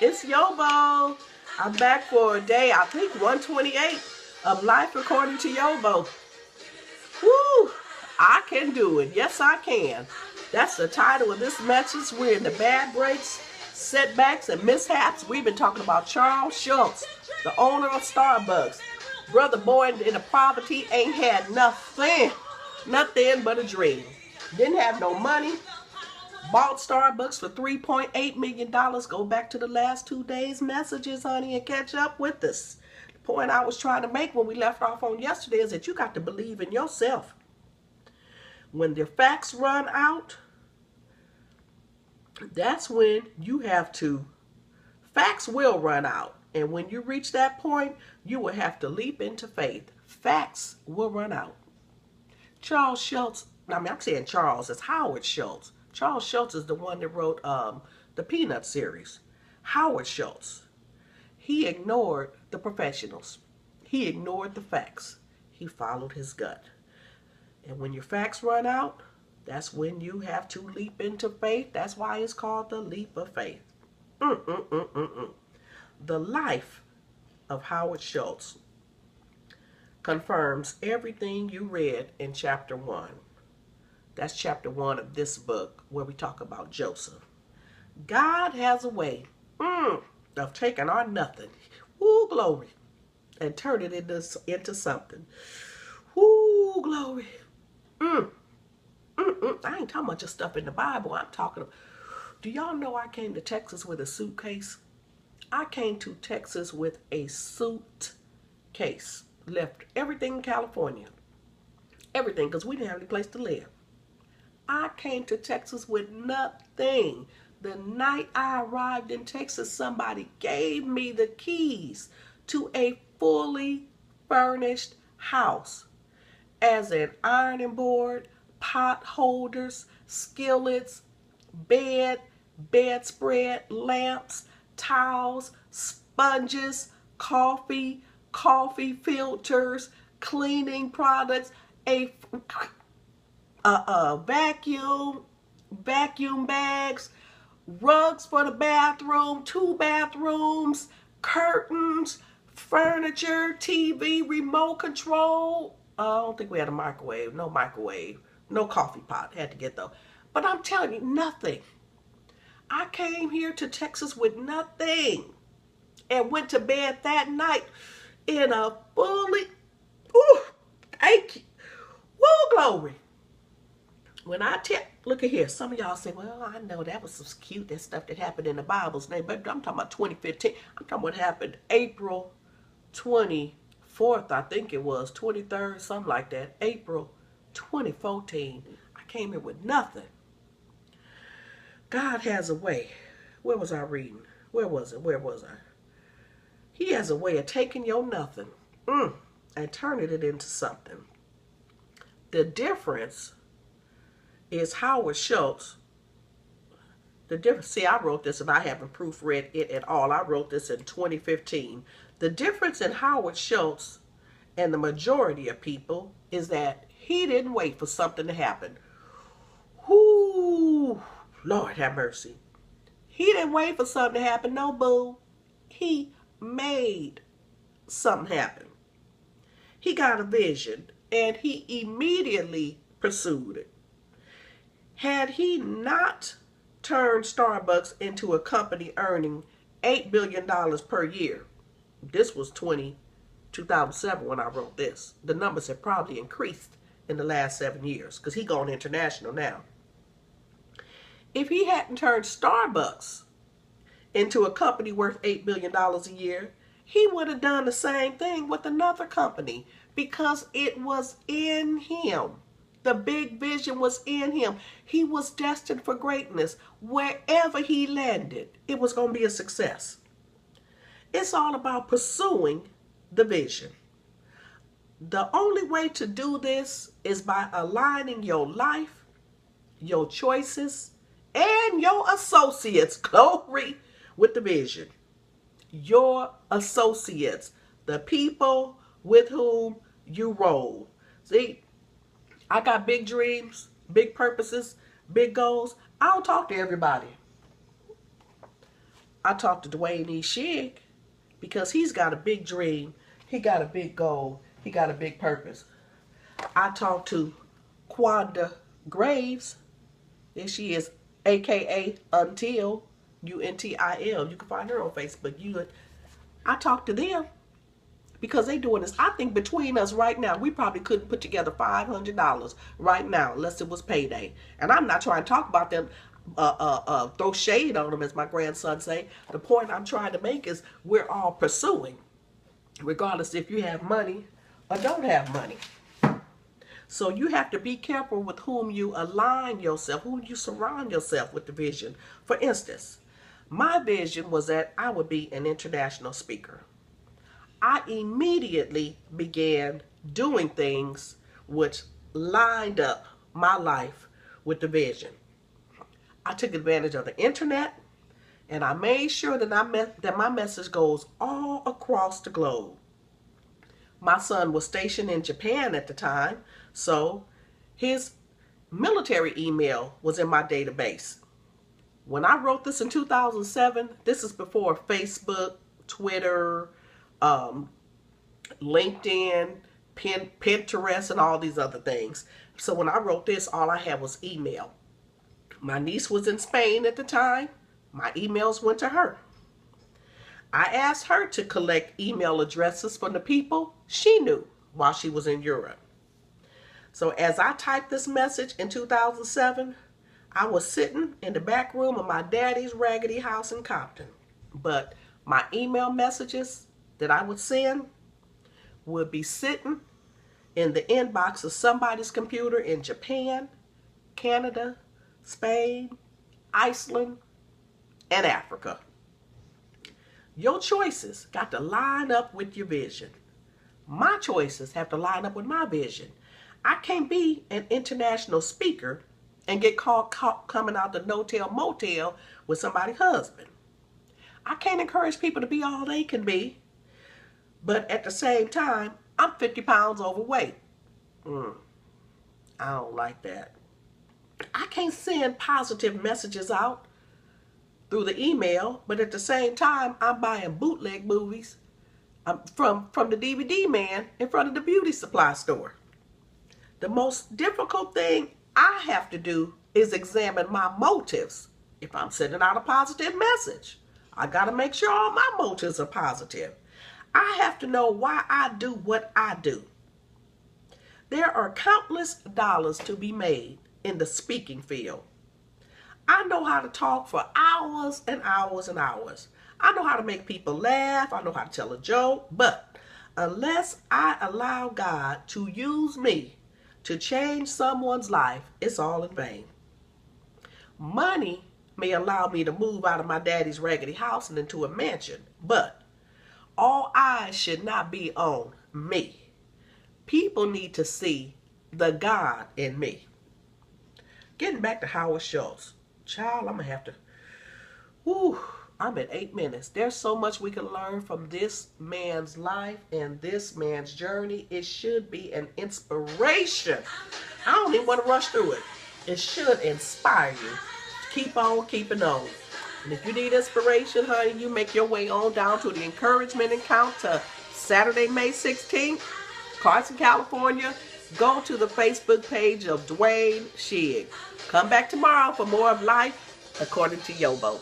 It's YoBo. I'm back for a day, I think 128 of Life According to YoBo. Woo! I can do it. Yes, I can. That's the title of this message. We're in the bad breaks, setbacks, and mishaps. We've been talking about Charles Schultz, the owner of Starbucks. Brother boy in the poverty ain't had nothing but a dream. Didn't have no money. Bought Starbucks for $3.8 million. Go back to the last 2 days' messages, honey, and catch up with us. The point I was trying to make when we left off on yesterday is that you got to believe in yourself. When the facts run out, that's when you have to, facts will run out. And when you reach that point, you will have to leap into faith. Facts will run out. Charles Schultz, I'm saying Charles, it's Howard Schultz. Charles Schultz is the one that wrote the Peanut series. Howard Schultz. He ignored the professionals. He ignored the facts. He followed his gut. And when your facts run out, that's when you have to leap into faith. That's why it's called the leap of faith. The life of Howard Schultz confirms everything you read in chapter 1. That's chapter 1 of this book where we talk about Joseph. God has a way of taking our nothing, woo, glory, and turning it into something. Woo, glory. I ain't talking about just stuff in the Bible. I'm talking about, do y'all know I came to Texas with a suitcase? I came to Texas with a suitcase. Left everything in California. Everything, because we didn't have any place to live. I came to Texas with nothing. The night I arrived in Texas, somebody gave me the keys to a fully furnished house. As in ironing board, pot holders, skillets, bedspread, lamps, towels, sponges, coffee filters, cleaning products, a vacuum bags, rugs for the bathroom, 2 bathrooms, curtains, furniture, TV, remote control. I don't think we had a microwave, no coffee pot, had to get though. But I'm telling you, nothing. I came here to Texas with nothing and went to bed that night in a fully, thank you, glory. When I look at here, some of y'all say, well, I know that was some cute, that stuff that happened in the Bible's name, but I'm talking about 2015. I'm talking what happened April 24th, I think it was, 23rd, something like that, April 2014. I came here with nothing. God has a way. Where was I reading? Where was I? He has a way of taking your nothing and turning it into something. The difference is Howard Schultz. The difference, see, I wrote this and I haven't proofread it at all. I wrote this in 2015. The difference in Howard Schultz and the majority of people is that he didn't wait for something to happen. Whoo, Lord have mercy. He didn't wait for something to happen, no boo. He made something happen. He got a vision and he immediately pursued it. Had he not turned Starbucks into a company earning $8 billion per year, this was 2007 when I wrote this, the numbers have probably increased in the last 7 years because he's gone international now. If he hadn't turned Starbucks into a company worth $8 billion a year, he would have done the same thing with another company because it was in him. The big vision was in him. He was destined for greatness. Wherever he landed, it was going to be a success. It's all about pursuing the vision. The only way to do this is by aligning your life, your choices, and your associates, glory, with the vision. Your associates, the people with whom you roll. See, I got big dreams, big purposes, big goals. I don't talk to everybody. I talked to Dwayne E. Shig because he's got a big dream. He got a big goal. He got a big purpose. I talked to Quanda Graves. There she is, a.k.a. Until, U-N-T-I-L. You can find her on Facebook. I talked to them because they doing this. I think between us right now, we probably couldn't put together $500 right now unless it was payday. And I'm not trying to talk about them, throw shade on them, as my grandson say. The point I'm trying to make is we're all pursuing, regardless if you have money or don't have money. So you have to be careful with whom you align yourself, who you surround yourself with the vision. For instance, my vision was that I would be an international speaker. I immediately began doing things which lined up my life with the vision. I took advantage of the internet, and I made sure that my message goes all across the globe. My son was stationed in Japan at the time, so his military email was in my database. When I wrote this in 2007, this is before Facebook, Twitter, LinkedIn, Pinterest, and all these other things. So when I wrote this, all I had was email. My niece was in Spain at the time. My emails went to her. I asked her to collect email addresses from the people she knew while she was in Europe. So as I typed this message in 2007, I was sitting in the back room of my daddy's raggedy house in Compton. But my email messages that I would send would be sitting in the inbox of somebody's computer in Japan, Canada, Spain, Iceland, and Africa. Your choices got to line up with your vision. My choices have to line up with my vision. I can't be an international speaker and get caught coming out the no-tell motel with somebody's husband. I can't encourage people to be all they can be, but at the same time, I'm 50 pounds overweight. I don't like that. I can't send positive messages out through the email, but at the same time, I'm buying bootleg movies from the DVD man in front of the beauty supply store. The most difficult thing I have to do is examine my motives. If I'm sending out a positive message, I got to make sure all my motives are positive. I have to know why I do what I do. There are countless dollars to be made in the speaking field. I know how to talk for hours and hours and hours. I know how to make people laugh. I know how to tell a joke. But unless I allow God to use me to change someone's life, it's all in vain. Money may allow me to move out of my daddy's raggedy house and into a mansion, but all eyes should not be on me. People need to see the God in me. Getting back to Howard Schultz. Child, I'm going to have to, I'm at 8 minutes. There's so much we can learn from this man's life and this man's journey. It should be an inspiration. I don't even want to rush through it. It should inspire you. Keep on keeping on. And if you need inspiration, honey, you make your way on down to the encouragement encounter Saturday, May 16th, Carson, California. Go to the Facebook page of Dwayne Shig. Come back tomorrow for more of Life According to YoBo.